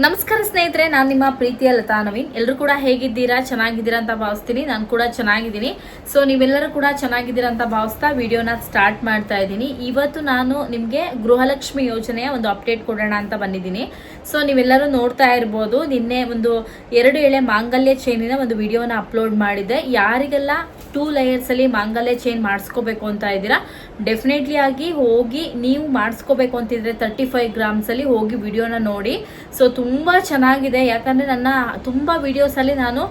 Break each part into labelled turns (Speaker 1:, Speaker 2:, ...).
Speaker 1: ನಮಸ್ಕಾರ ಸ್ನೇಹಿತರೆ, ನಾನು ನಿಮ್ಮ ಪ್ರೀತಿಯ ಲತಾ ನವೀನ್. ಎಲ್ಲರೂ ಕೂಡ ಹೇಗಿದ್ದೀರಾ? ಚೆನ್ನಾಗಿದ್ದೀರಾ ಅಂತ ಭಾವಿಸ್ತೀನಿ. ನಾನು ಕೂಡ ಚೆನ್ನಾಗಿದ್ದೀನಿ. ಸೊ ನೀವೆಲ್ಲರೂ ಕೂಡ ಚೆನ್ನಾಗಿದ್ದೀರಾ ಅಂತ ಭಾವಿಸ್ತಾ ವಿಡಿಯೋನ ಸ್ಟಾರ್ಟ್ ಮಾಡ್ತಾ ಇದ್ದೀನಿ. ಇವತ್ತು ನಾನು ನಿಮಗೆ ಗೃಹಲಕ್ಷ್ಮಿ ಯೋಜನೆಯ ಒಂದು ಅಪ್ಡೇಟ್ ಕೊಡೋಣ ಅಂತ ಬಂದಿದ್ದೀನಿ. ಸೊ ನೀವೆಲ್ಲರೂ ನೋಡ್ತಾ ಇರ್ಬೋದು, ನಿನ್ನೆ ಒಂದು 2 ಎಳೆ ಮಾಂಗಲ್ಯ ಚೈನಿನ ಒಂದು ವಿಡಿಯೋನ ಅಪ್ಲೋಡ್ ಮಾಡಿದ್ದೆ. ಯಾರಿಗೆಲ್ಲ 2 ಲೇಯರ್ಸ್ ಅಲ್ಲಿ ಮಾಂಗಲ್ಯ ಚೈನ್ ಮಾಡಿಸ್ಕೋಬೇಕು ಅಂತ ಇದ್ದೀರಾ, ಡೆಫಿನೆಟ್ಲಿ ಆಗಿ ಹೋಗಿ ನೀವು ಮಾಡಿಸ್ಕೋಬೇಕು ಅಂತಿದ್ರೆ 35 ಗ್ರಾಮ್ಸ್ ಅಲ್ಲಿ ಹೋಗಿ ವಿಡಿಯೋನ ನೋಡಿ. ಸೊ ತುಂಬ ಚೆನ್ನಾಗಿದೆ. ಯಾಕಂದರೆ ನನ್ನ ತುಂಬ ವಿಡಿಯೋಸಲ್ಲಿ ನಾನು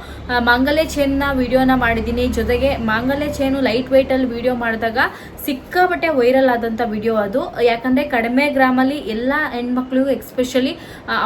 Speaker 1: ಮಾಂಗಲ್ಯ ಚೈನ್ನ ವಿಡಿಯೋನ ಮಾಡಿದ್ದೀನಿ. ಜೊತೆಗೆ ಮಾಂಗಲ್ಯ ಚೈನು ಲೈಟ್ ವೆಯ್ಟಲ್ಲಿ ವಿಡಿಯೋ ಮಾಡಿದಾಗ ಸಿಕ್ಕಾಪಟ್ಟೆ ವೈರಲ್ ಆದಂಥ ವಿಡಿಯೋ ಅದು. ಯಾಕಂದರೆ ಕಡಿಮೆ ಗ್ರಾಮಲ್ಲಿ ಎಲ್ಲ ಹೆಣ್ಮಕ್ಳಿಗೂ ಎಕ್ಸ್ಪೆಷಲಿ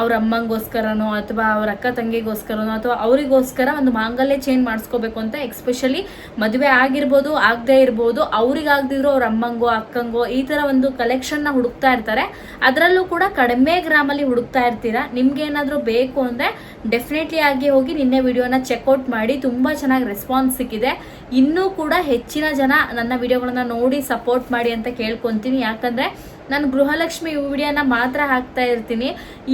Speaker 1: ಅವ್ರ ಅಮ್ಮಂಗೋಸ್ಕರನೋ ಅಥವಾ ಅವ್ರ ಅಕ್ಕ ತಂಗಿಗೋಸ್ಕರನೋ ಅಥವಾ ಅವರಿಗೋಸ್ಕರ ಒಂದು ಮಾಂಗಲ್ಯ ಚೈನ್ ಮಾಡಿಸ್ಕೋಬೇಕು ಅಂತ ಎಕ್ಸ್ಪೆಷಲಿ ಮದುವೆ ಆಗಿರ್ಬೋದು, ಆಗದೆ ಇರ್ಬೋದು, ಅವ್ರಿಗಾಗದಿದ್ರು ಅವ್ರ ಅಮ್ಮಂಗೋ ಅಕ್ಕಂಗೋ ಈ ಥರ ಒಂದು ಕಲೆಕ್ಷನ್ನ ಹುಡುಕ್ತಾ ಇರ್ತಾರೆ. ಅದರಲ್ಲೂ ಕೂಡ ಕಡಿಮೆ ಗ್ರಾಮಲ್ಲಿ ಹುಡುಕ್ತಾ ಇರ್ತೀರಾ. ನಿಮ್ಗೆ ಏನಾದರೂ ಬೇಕು ಅಂದರೆ ಡೆಫಿನೆಟ್ಲಿ ಆಗಿ ಹೋಗಿ ನಿನ್ನೆ ವಿಡಿಯೋನ ಚೆಕ್ಔಟ್ ಮಾಡಿ. ತುಂಬ ಚೆನ್ನಾಗಿ ರೆಸ್ಪಾನ್ಸ್ ಸಿಕ್ಕಿದೆ. ಇನ್ನೂ ಕೂಡ ಹೆಚ್ಚಿನ ಜನ ನನ್ನ ವಿಡಿಯೋಗಳನ್ನ ನೋಡಿ ಸಪೋರ್ಟ್ ಮಾಡಿ ಅಂತ ಕೇಳ್ಕೊತೀನಿ. ಯಾಕಂದರೆ ನಾನು ಗೃಹಲಕ್ಷ್ಮಿ ವಿಡಿಯೋನ ಮಾತ್ರ ಹಾಕ್ತಾ ಇರ್ತೀನಿ.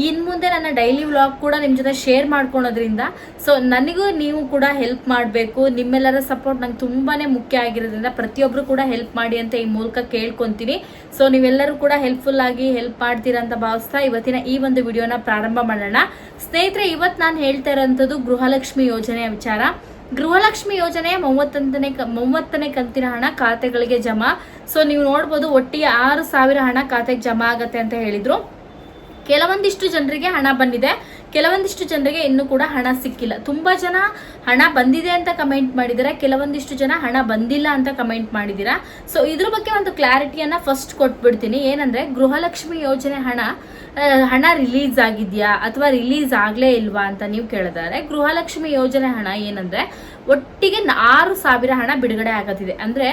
Speaker 1: ಇನ್ನು ಮುಂದೆ ನನ್ನ ಡೈಲಿ ವ್ಲಾಗ್ ಕೂಡ ನಿಮ್ಮ ಜೊತೆ ಶೇರ್ ಮಾಡ್ಕೊಳೋದ್ರಿಂದ ಸೊ ನನಗೂ ನೀವು ಕೂಡ ಹೆಲ್ಪ್ ಮಾಡಬೇಕು. ನಿಮ್ಮೆಲ್ಲರ ಸಪೋರ್ಟ್ ನಂಗೆ ತುಂಬಾ ಮುಖ್ಯ ಆಗಿರೋದ್ರಿಂದ ಪ್ರತಿಯೊಬ್ಬರು ಕೂಡ ಹೆಲ್ಪ್ ಮಾಡಿ ಅಂತ ಈ ಮೂಲಕ ಕೇಳ್ಕೊತೀನಿ. ಸೊ ನೀವೆಲ್ಲರೂ ಕೂಡ ಹೆಲ್ಪ್ಫುಲ್ ಆಗಿ ಹೆಲ್ಪ್ ಮಾಡ್ತೀರಾ ಅಂತ ಭಾವಿಸ್ತಾ ಇವತ್ತಿನ ಈ ಒಂದು ವಿಡಿಯೋನ ಪ್ರಾರಂಭ ಮಾಡೋಣ. ಸ್ನೇಹಿತರೆ, ಇವತ್ತು ನಾನು ಹೇಳ್ತಾ ಇರೋಂಥದ್ದು ಗೃಹಲಕ್ಷ್ಮಿ ಯೋಜನೆಯ ವಿಚಾರ. ಗೃಹಲಕ್ಷ್ಮಿ ಯೋಜನೆಯ 30ನೇ ಕಂತಿನ ಹಣ ಖಾತೆಗಳಿಗೆ ಜಮಾ. ಸೊ ನೀವು ನೋಡ್ಬೋದು, ಒಟ್ಟಿಗೆ 6,000 ಹಣ ಖಾತೆಗೆ ಜಮಾ ಆಗತ್ತೆ ಅಂತ ಹೇಳಿದ್ರು. ಕೆಲವೊಂದಿಷ್ಟು ಜನರಿಗೆ ಹಣ ಬಂದಿದೆ, ಕೆಲವೊಂದಿಷ್ಟು ಜನರಿಗೆ ಇನ್ನೂ ಕೂಡ ಹಣ ಸಿಕ್ಕಿಲ್ಲ. ತುಂಬ ಜನ ಹಣ ಬಂದಿದೆ ಅಂತ ಕಮೆಂಟ್ ಮಾಡಿದ್ದೀರಾ, ಕೆಲವೊಂದಿಷ್ಟು ಜನ ಹಣ ಬಂದಿಲ್ಲ ಅಂತ ಕಮೆಂಟ್ ಮಾಡಿದ್ದೀರಾ. ಸೊ ಇದ್ರ ಬಗ್ಗೆ ಒಂದು ಕ್ಲಾರಿಟಿಯನ್ನು ಫಸ್ಟ್ ಕೊಟ್ಬಿಡ್ತೀನಿ. ಏನಂದರೆ, ಗೃಹಲಕ್ಷ್ಮಿ ಯೋಜನೆ ಹಣ ರಿಲೀಸ್ ಆಗಿದೆಯಾ ಅಥವಾ ರಿಲೀಸ್ ಆಗಲೇ ಇಲ್ವಾ ಅಂತ ನೀವು ಕೇಳಿದರೆ, ಗೃಹಲಕ್ಷ್ಮಿ ಯೋಜನೆ ಹಣ ಏನಂದರೆ ಒಟ್ಟಿಗೆ 6,000 ಹಣ ಬಿಡುಗಡೆ ಆಗತ್ತಿದೆ. ಅಂದರೆ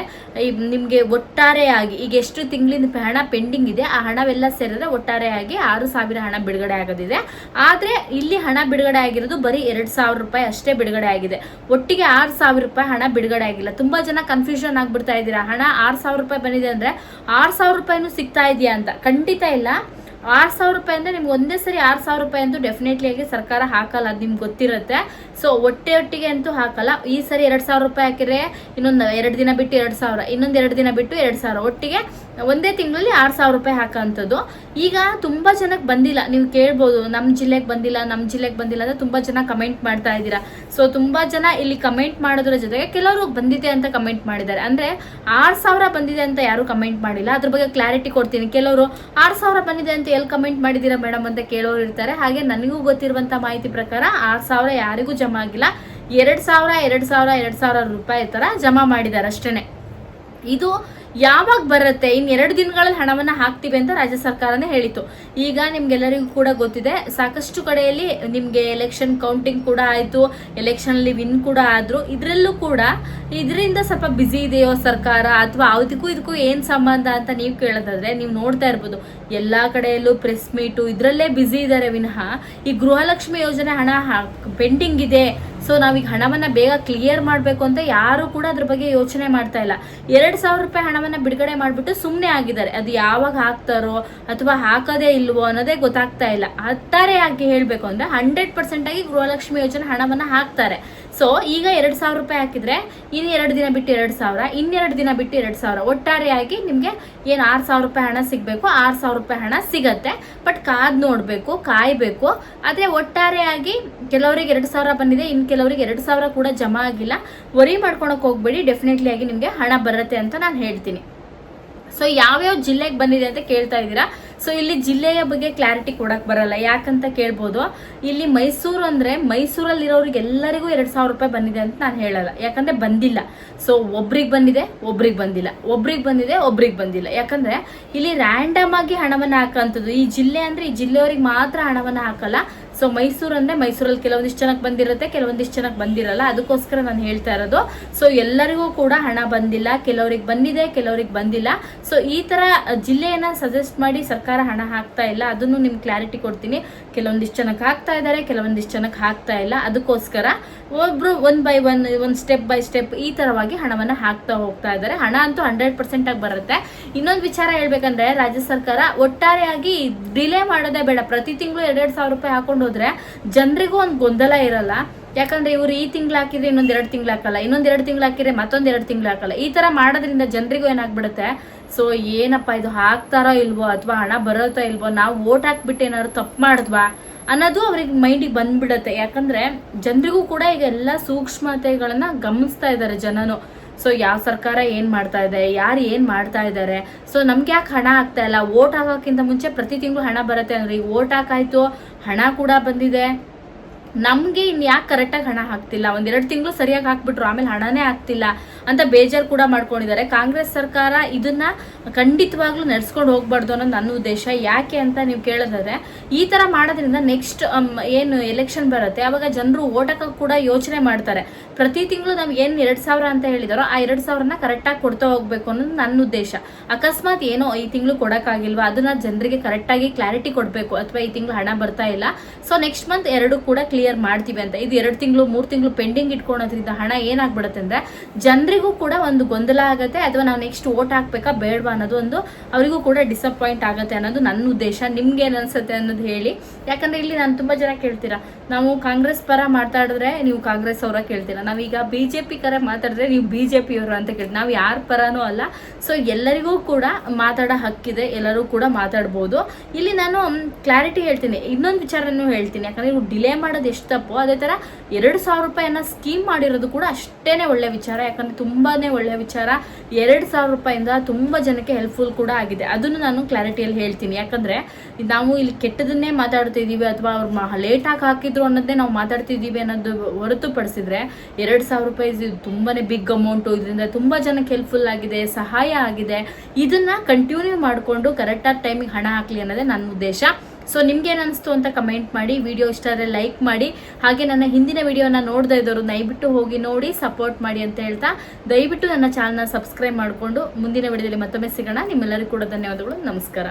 Speaker 1: ನಿಮಗೆ ಒಟ್ಟಾರೆಯಾಗಿ ಈಗ ಎಷ್ಟು ತಿಂಗಳಿನ ಹಣ ಪೆಂಡಿಂಗ್ ಇದೆ ಆ ಹಣವೆಲ್ಲ ಸೇರಿದ್ರೆ ಒಟ್ಟಾರೆಯಾಗಿ 6,000 ಹಣ ಬಿಡುಗಡೆ ಆಗೋದಿದೆ. ಆದರೆ ಇಲ್ಲಿ ಹಣ ಬಿಡುಗಡೆ ಆಗಿರೋದು ಬರೀ 2,000 ರೂಪಾಯಿ ಅಷ್ಟೇ ಬಿಡುಗಡೆ ಆಗಿದೆ. ಒಟ್ಟಿಗೆ 6,000 ರೂಪಾಯಿ ಹಣ ಬಿಡುಗಡೆ ಆಗಿಲ್ಲ. ತುಂಬ ಜನ ಕನ್ಫ್ಯೂಷನ್ ಆಗ್ಬಿಡ್ತಾ ಇದ್ದೀರಾ. ಹಣ 6,000 ರೂಪಾಯಿ ಬಂದಿದೆ ಅಂದರೆ 6,000 ರೂಪಾಯಿನೂ ಸಿಗ್ತಾ ಇದೆಯಾ ಅಂತ. ಖಂಡಿತ ಇಲ್ಲ. 6,000 ರೂಪಾಯಿ ಅಂದರೆ ನಿಮ್ಗೆ ಒಂದೇ ಸರಿ 6,000 ರೂಪಾಯಿ ಅಂತೂ ಡೆಫಿನೆಟ್ಲಿ ಆಗಿ ಸರ್ಕಾರ ಹಾಕಲ್ಲ, ಅದು ನಿಮ್ಗೆ ಗೊತ್ತಿರುತ್ತೆ. ಸೊ ಒಟ್ಟಿಗೆ ಅಂತೂ ಹಾಕಲ್ಲ. ಈ ಸರಿ 2,000 ರೂಪಾಯಿ ಹಾಕಿದ್ರೆ ಇನ್ನೊಂದು 2 ದಿನ ಬಿಟ್ಟು 2,000, ಇನ್ನೊಂದು 2 ದಿನ ಬಿಟ್ಟು 2,000, ಒಟ್ಟಿಗೆ ಒಂದೇ ತಿಂಗಳಲ್ಲಿ 6,000 ರೂಪಾಯಿ ಹಾಕೋಂಥದ್ದು. ಈಗ ತುಂಬ ಜನಕ್ಕೆ ಬಂದಿಲ್ಲ. ನೀವು ಕೇಳ್ಬೋದು, ನಮ್ಮ ಜಿಲ್ಲೆಗೆ ಬಂದಿಲ್ಲ ಅಂತ ತುಂಬ ಜನ ಕಮೆಂಟ್ ಮಾಡ್ತಾ ಇದ್ದೀರಾ. ಸೊ ತುಂಬ ಜನ ಇಲ್ಲಿ ಕಮೆಂಟ್ ಮಾಡೋದ್ರ ಜೊತೆಗೆ ಕೆಲವರು ಬಂದಿದೆ ಅಂತ ಕಮೆಂಟ್ ಮಾಡಿದ್ದಾರೆ. ಅಂದರೆ 6,000 ಬಂದಿದೆ ಅಂತ ಯಾರು ಕಮೆಂಟ್ ಮಾಡಿಲ್ಲ. ಅದ್ರ ಬಗ್ಗೆ ಕ್ಲಾರಿಟಿ ಕೊಡ್ತೀನಿ. ಕೆಲವರು 6,000 ಬಂದಿದೆ ಅಂತ ಎಲ್ಲಿ ಕಮೆಂಟ್ ಮಾಡಿದ್ದೀರಾ ಮೇಡಮ್ ಅಂತ ಕೇಳೋರು ಇರ್ತಾರೆ. ಹಾಗೆ ನನಗೂ ಗೊತ್ತಿರುವಂಥ ಮಾಹಿತಿ ಪ್ರಕಾರ 6,000 ಯಾರಿಗೂ ಜಮಾ ಆಗಿಲ್ಲ. 2,000 ರೂಪಾಯಿ ಥರ ಜಮಾ ಮಾಡಿದ್ದಾರೆ ಅಷ್ಟೇ. ಇದು ಯಾವಾಗ ಬರುತ್ತೆ? ಇನ್ನು 2 ದಿನಗಳಲ್ಲಿ ಹಣವನ್ನು ಹಾಕ್ತೀವಿ ಅಂತ ರಾಜ್ಯ ಸರ್ಕಾರನೇ ಹೇಳಿತು. ಈಗ ನಿಮ್ಗೆಲ್ಲರಿಗೂ ಕೂಡ ಗೊತ್ತಿದೆ, ಸಾಕಷ್ಟು ಕಡೆಯಲ್ಲಿ ನಿಮಗೆ ಎಲೆಕ್ಷನ್ ಕೌಂಟಿಂಗ್ ಕೂಡ ಆಯಿತು, ಎಲೆಕ್ಷನಲ್ಲಿ ವಿನ್ ಕೂಡ ಆದರು. ಇದರಲ್ಲೂ ಕೂಡ ಇದರಿಂದ ಸ್ವಲ್ಪ ಬ್ಯುಸಿ ಇದೆಯೋ ಸರ್ಕಾರ ಅಥವಾ ಇದಕ್ಕೂ ಏನು ಸಂಬಂಧ ಅಂತ ನೀವು ಕೇಳೋದಾದ್ರೆ, ನೀವು ನೋಡ್ತಾ ಇರ್ಬೋದು ಎಲ್ಲ ಕಡೆಯಲ್ಲೂ ಪ್ರೆಸ್ ಮೀಟು ಇದರಲ್ಲೇ ಬ್ಯುಸಿ ಇದ್ದಾರೆ ವಿನಃ ಈ ಗೃಹಲಕ್ಷ್ಮಿ ಯೋಜನೆ ಹಣ ಪೆಂಡಿಂಗ್ ಇದೆ, ಸೊ ನಾವೀಗ ಹಣವನ್ನು ಬೇಗ ಕ್ಲಿಯರ್ ಮಾಡಬೇಕು ಅಂತ ಯಾರು ಕೂಡ ಅದ್ರ ಬಗ್ಗೆ ಯೋಚನೆ ಮಾಡ್ತಾ ಇಲ್ಲ. 2,000 ರೂಪಾಯಿ ಹಣವನ್ನು ಬಿಡುಗಡೆ ಮಾಡಿಬಿಟ್ಟು ಸುಮ್ಮನೆ ಆಗಿದ್ದಾರೆ. ಅದು ಯಾವಾಗ ಹಾಕ್ತಾರೋ ಅಥವಾ ಹಾಕೋದೇ ಇಲ್ವೋ ಅನ್ನೋದೇ ಗೊತ್ತಾಗ್ತಾ ಇಲ್ಲ. ಒಟ್ಟಾರೆಯಾಗಿ ಹೇಳಬೇಕು ಅಂದರೆ 100% ಆಗಿ ಗೃಹಲಕ್ಷ್ಮಿ ಯೋಜನೆ ಹಣವನ್ನು ಹಾಕ್ತಾರೆ. ಸೊ ಈಗ 2,000 ರೂಪಾಯಿ ಹಾಕಿದ್ರೆ ಇನ್ನು 2 ದಿನ ಬಿಟ್ಟು 2,000, ಇನ್ನೆರಡು ದಿನ ಬಿಟ್ಟು 2,000, ಒಟ್ಟಾರೆಯಾಗಿ ನಿಮಗೆ ಏನು 6,000 ರೂಪಾಯಿ ಹಣ ಸಿಗಬೇಕು 6,000 ರೂಪಾಯಿ ಹಣ ಸಿಗತ್ತೆ. ಬಟ್ ನೋಡಬೇಕು, ಕಾಯಬೇಕು. ಆದರೆ ಒಟ್ಟಾರೆಯಾಗಿ ಕೆಲವರಿಗೆ 2,000 ಬಂದಿದೆ, ಇನ್ನು ಕೆಲವರಿಗೆ 2,000 ಕೂಡ ಜಮಾ ಆಗಿಲ್ಲ. ವರಿ ಮಾಡ್ಕೊಳಕ್ಕೆ ಹೋಗ್ಬೇಡಿ, ಡೆಫಿನೆಟ್ಲಿ ಆಗಿ ನಿಮಗೆ ಹಣ ಬರುತ್ತೆ ಅಂತ ನಾನು ಹೇಳ್ತೀನಿ. ಸೊ ಯಾವ್ಯಾವ ಜಿಲ್ಲೆಗೆ ಬಂದಿದೆ ಅಂತ ಕೇಳ್ತಾ ಇದ್ದೀರಾ. ಸೊ ಇಲ್ಲಿ ಜಿಲ್ಲೆಯ ಬಗ್ಗೆ ಕ್ಲಾರಿಟಿ ಕೊಡಕ್ಕೆ ಬರಲ್ಲ. ಯಾಕಂತ ಕೇಳ್ಬೋದು, ಇಲ್ಲಿ ಮೈಸೂರು ಅಂದರೆ ಮೈಸೂರಲ್ಲಿರೋರಿಗೆ ಎಲ್ಲರಿಗೂ 2,000 ರೂಪಾಯಿ ಬಂದಿದೆ ಅಂತ ನಾನು ಹೇಳಲ್ಲ. ಯಾಕಂದರೆ ಬಂದಿಲ್ಲ. ಸೊ ಒಬ್ರಿಗೆ ಬಂದಿದೆ, ಒಬ್ರಿಗೆ ಬಂದಿಲ್ಲ, ಒಬ್ರಿಗೆ ಬಂದಿದೆ, ಒಬ್ರಿಗೆ ಬಂದಿಲ್ಲ. ಯಾಕಂದರೆ ಇಲ್ಲಿ ರ್ಯಾಂಡಮ್ ಆಗಿ ಹಣವನ್ನು ಹಾಕೋಂಥದ್ದು. ಈ ಜಿಲ್ಲೆ ಅಂದರೆ ಈ ಜಿಲ್ಲೆಯವ್ರಿಗೆ ಮಾತ್ರ ಹಣವನ್ನು ಹಾಕಲ್ಲ. ಸೊ ಮೈಸೂರು ಅಂದರೆ ಮೈಸೂರಲ್ಲಿ ಕೆಲವೊಂದಿಷ್ಟು ಜನಕ್ಕೆ ಬಂದಿರುತ್ತೆ, ಕೆಲವೊಂದಿಷ್ಟು ಜನಕ್ಕೆ ಬಂದಿರಲ್ಲ. ಅದಕ್ಕೋಸ್ಕರ ನಾನು ಹೇಳ್ತಾ ಇರೋದು. ಸೊ ಎಲ್ಲರಿಗೂ ಕೂಡ ಹಣ ಬಂದಿಲ್ಲ, ಕೆಲವರಿಗೆ ಬಂದಿದೆ, ಕೆಲವರಿಗೆ ಬಂದಿಲ್ಲ. ಸೊ ಈ ಥರ ಜಿಲ್ಲೆಯನ್ನು ಸಜೆಸ್ಟ್ ಮಾಡಿ ಸರ್ಕಾರ ಹಣ ಹಾಕ್ತಾ ಇಲ್ಲ. ಅದನ್ನು ನಿಮ್ಗೆ ಕ್ಲಾರಿಟಿ ಕೊಡ್ತೀನಿ. ಕೆಲವೊಂದಿಷ್ಟು ಜನಕ್ಕೆ ಹಾಕ್ತಾ ಇದ್ದಾರೆ, ಕೆಲವೊಂದಿಷ್ಟು ಜನಕ್ಕೆ ಹಾಕ್ತಾ ಇಲ್ಲ. ಅದಕ್ಕೋಸ್ಕರ ಒಬ್ರು 1 by 1 ಸ್ಟೆಪ್ ಬೈ ಸ್ಟೆಪ್ ಈ ಥರವಾಗಿ ಹಣವನ್ನು ಹಾಕ್ತಾ ಹೋಗ್ತಾ ಇದ್ದಾರೆ. ಹಣ ಅಂತೂ 100% ಆಗಿ ಬರುತ್ತೆ. ಇನ್ನೊಂದು ವಿಚಾರ ಹೇಳ್ಬೇಕಂದ್ರೆ, ರಾಜ್ಯ ಸರ್ಕಾರ ಒಟ್ಟಾರೆಯಾಗಿ ಡಿಲೇ ಮಾಡೋದೇ ಬೇಡ. ಪ್ರತಿ ತಿಂಗಳು 2,000 ರೂಪಾಯಿ ಹಾಕೊಂಡು ಹೋದ್ರೆ ಜನರಿಗೂ ಒಂದು ಗೊಂದಲ ಇರಲ್ಲ. ಯಾಕಂದ್ರೆ ಇವ್ರು ಈ ತಿಂಗಳು ಹಾಕಿದ್ರೆ ಇನ್ನೊಂದ್ 2 ತಿಂಗಳು ಹಾಕಲ್ಲ, ಇನ್ನೊಂದ್ 2 ತಿಂಗಳು ಹಾಕಿದ್ರೆ ಮತ್ತೊಂದ್ 2 ತಿಂಗಳು ಹಾಕಲ್ಲ. ಈ ತರ ಮಾಡೋದ್ರಿಂದ ಜನರಿಗೂ ಏನಾಗ್ಬಿಡುತ್ತೆ, ಸೊ ಏನಪ್ಪಾ ಇದು ಹಾಕ್ತಾರೋ ಇಲ್ವೋ ಅಥವಾ ಹಣ ಬರುತ್ತೋ ಇಲ್ವೋ, ನಾವು ವೋಟ್ ಹಾಕ್ಬಿಟ್ಟು ಏನಾದ್ರು ತಪ್ಪು ಮಾಡಿದ್ವಾ ಅನ್ನೋದು ಅವ್ರಿಗೆ ಮೈಂಡಿಗೆ ಬಂದ್ಬಿಡತ್ತೆ. ಯಾಕಂದ್ರೆ ಜನರಿಗೂ ಕೂಡ ಈಗ ಎಲ್ಲ ಸೂಕ್ಷ್ಮತೆಗಳನ್ನ ಗಮನಿಸ್ತಾ ಇದ್ದಾರೆ ಜನನು. ಸೊ ಯಾವ ಸರ್ಕಾರ ಏನ್ ಮಾಡ್ತಾ ಇದೆ, ಯಾರು ಏನ್ ಮಾಡ್ತಾ ಇದ್ದಾರೆ, ಸೊ ನಮ್ಗೆ ಯಾಕೆ ಹಣ ಆಗ್ತಾ ಇಲ್ಲ, ವೋಟ್ ಹಾಕೋಕ್ಕಿಂತ ಮುಂಚೆ ಪ್ರತಿ ತಿಂಗಳು ಹಣ ಬರುತ್ತೆ ಅಂದ್ರೆ ಈಗ ವೋಟ್ ಹಾಕಾಯ್ತು, ಹಣ ಕೂಡ ಬಂದಿದೆ, ನಮ್ಗೆ ಇನ್ ಯಾಕೆ ಕರೆಕ್ಟಾಗಿ ಹಣ ಹಾಕ್ತಿಲ್ಲ, 1-2 ತಿಂಗಳು ಸರಿಯಾಗಿ ಹಾಕ್ಬಿಟ್ರು ಆಮೇಲೆ ಹಣನೇ ಆಗ್ತಿಲ್ಲ ಅಂತ ಬೇಜಾರು ಕೂಡ ಮಾಡ್ಕೊಂಡಿದ್ದಾರೆ. ಕಾಂಗ್ರೆಸ್ ಸರ್ಕಾರ ಇದನ್ನ ಖಂಡಿತವಾಗ್ಲೂ ನಡ್ಸ್ಕೊಂಡು ಹೋಗ್ಬಾರ್ದು ಅನ್ನೋದು ನನ್ನ ಉದ್ದೇಶ. ಯಾಕೆ ಅಂತ ನೀವು ಕೇಳಿದ್ರೆ, ಈ ತರ ಮಾಡೋದ್ರಿಂದ ನೆಕ್ಸ್ಟ್ ಏನು ಎಲೆಕ್ಷನ್ ಬರುತ್ತೆ ಅವಾಗ ಜನರು ಓಟ್ ಹಾಕಕ್ಕೆ ಕೂಡ ಯೋಚನೆ ಮಾಡ್ತಾರೆ. ಪ್ರತಿ ತಿಂಗಳು ನಮ್ಗೆ ಏನು 2,000 ಅಂತ ಹೇಳಿದಾರೋ ಆ 2,000ನ ಕರೆಕ್ಟಾಗಿ ಕೊಡ್ತಾ ಹೋಗ್ಬೇಕು ಅನ್ನೋದು ನನ್ನ ಉದ್ದೇಶ. ಅಕಸ್ಮಾತ್ ಏನೋ ಈ ತಿಂಗಳು ಕೊಡೋಕ್ಕಾಗಿಲ್ವಾ ಅದನ್ನ ಜನರಿಗೆ ಕರೆಕ್ಟಾಗಿ ಕ್ಲಾರಿಟಿ ಕೊಡಬೇಕು, ಅಥವಾ ಈ ತಿಂಗಳು ಹಣ ಬರ್ತಾ ಇಲ್ಲ ಸೊ ನೆಕ್ಸ್ಟ್ ಮಂತ್ 2 ಕೂಡ ಕ್ಲಿಯರ್ ಮಾಡ್ತೀವಿ ಅಂತ. ಇದು 2 ತಿಂಗಳು 3 ತಿಂಗಳು ಪೆಂಡಿಂಗ್ ಇಟ್ಕೊಳೋದ್ರಿಂದ ಹಣ ಏನಾಗ್ಬಿಡುತ್ತೆ ಅಂದ್ರೆ ಜನರಿಗೂ ಕೂಡ ಒಂದು ಗೊಂದಲ ಆಗುತ್ತೆ, ಅಥವಾ ನಾವು ನೆಕ್ಸ್ಟ್ ವೋಟ್ ಹಾಕ್ಬೇಕಾ ಬೇಡವಾ ಅನ್ನೋದು ಒಂದು ಅವರಿಗೂ ಕೂಡ ಡಿಸಪಾಯಿಂಟ್ ಆಗುತ್ತೆ ಅನ್ನೋದು ನನ್ನ ಉದ್ದೇಶ. ನಿಮ್ಗೆ ಏನ್ ಅನ್ಸುತ್ತೆ ಅನ್ನೋದು ಹೇಳಿ. ಯಾಕಂದ್ರೆ ಇಲ್ಲಿ ನಾನು ತುಂಬಾ ಜನ ಕೇಳ್ತೀರಾ, ನಾವು ಕಾಂಗ್ರೆಸ್ ಪರ ಮಾತಾಡಿದ್ರೆ ನೀವು ಕಾಂಗ್ರೆಸ್ ಅವರ ಕೇಳ್ತೀರಾ, ನಾವೀಗ ಬಿಜೆಪಿ ಕರ ಮಾತಾಡಿದ್ರೆ ನೀವು ಬಿಜೆಪಿ ಅವರು ಅಂತ ಕೇಳ್ತೀವಿ. ನಾವು ಯಾರ ಪರನೂ ಅಲ್ಲ. ಸೊ ಎಲ್ಲರಿಗೂ ಕೂಡ ಮಾತಾಡೋ ಹಕ್ಕಿದೆ, ಎಲ್ಲರೂ ಕೂಡ ಮಾತಾಡ್ಬೋದು. ಇಲ್ಲಿ ನಾನು ಕ್ಲಾರಿಟಿ ಹೇಳ್ತೀನಿ, ಇನ್ನೊಂದು ವಿಚಾರನೂ ಹೇಳ್ತೀನಿ. ಯಾಕಂದ್ರೆ ಇವ್ರು ಡಿಲೇ ಮಾಡೋದು ಎಷ್ಟು ತಪ್ಪು, ಅದೇ ತರ 2,000 ರೂಪಾಯಿನ ಸ್ಕೀಮ್ ಮಾಡಿರೋದು ಕೂಡ ಅಷ್ಟೇನೆ ಒಳ್ಳೆ ವಿಚಾರ. ಯಾಕಂದ್ರೆ ತುಂಬಾನೇ ಒಳ್ಳೆ ವಿಚಾರ. 2,000 ರೂಪಾಯಿಂದ ತುಂಬಾ ಜನಕ್ಕೆ ಹೆಲ್ಪ್ಫುಲ್ ಕೂಡ ಆಗಿದೆ. ಅದನ್ನು ನಾನು ಕ್ಲಾರಿಟಿಯಲ್ಲಿ ಹೇಳ್ತೀನಿ. ಯಾಕಂದ್ರೆ ನಾವು ಇಲ್ಲಿ ಕೆಟ್ಟದನ್ನೇ ಮಾತಾಡ್ತಿದೀವಿ ಅಥವಾ ಅವ್ರು ಲೇಟ್ ಆಗಿ ಹಾಕಿದ್ರು ಅನ್ನೋದೇ ನಾವು ಮಾತಾಡ್ತಿದೀವಿ ಅನ್ನೋದು ಹೊರತುಪಡಿಸಿದ್ರೆ 2,000 ರೂಪಾಯಿ ತುಂಬಾನೇ ಬಿಗ್ ಅಮೌಂಟ್. ಇದರಿಂದ ತುಂಬಾ ಜನಕ್ಕೆ ಹೆಲ್ಪ್ಫುಲ್ ಆಗಿದೆ, ಸಹಾಯ ಆಗಿದೆ. ಇದನ್ನ ಕಂಟಿನ್ಯೂ ಮಾಡಿಕೊಂಡು ಕರೆಕ್ಟಾಗಿ ಟೈಮಿಗೆ ಹಣ ಹಾಕ್ಲಿ ಅನ್ನೋದೇ ನನ್ನ ಉದ್ದೇಶ. ಸೊ ನಿಮ್ಗೆ ಏನು ಅನಿಸ್ತು ಅಂತ ಕಮೆಂಟ್ ಮಾಡಿ. ವಿಡಿಯೋ ಇಷ್ಟ ಆದರೆ ಲೈಕ್ ಮಾಡಿ. ಹಾಗೆ ನನ್ನ ಹಿಂದಿನ ವಿಡಿಯೋನ ನೋಡ್ತಾ ಇದ್ದವರು ದಯವಿಟ್ಟು ಹೋಗಿ ನೋಡಿ ಸಪೋರ್ಟ್ ಮಾಡಿ ಅಂತ ಹೇಳ್ತಾ, ದಯವಿಟ್ಟು ನನ್ನ ಚಾನಲ್ನ ಸಬ್ಸ್ಕ್ರೈಬ್ ಮಾಡಿಕೊಂಡು ಮುಂದಿನ ವಿಡಿಯೋದಲ್ಲಿ ಮತ್ತೊಮ್ಮೆ ಸಿಗೋಣ. ನಿಮ್ಮೆಲ್ಲರಿಗೂ ಕೂಡ ಧನ್ಯವಾದಗಳು. ನಮಸ್ಕಾರ.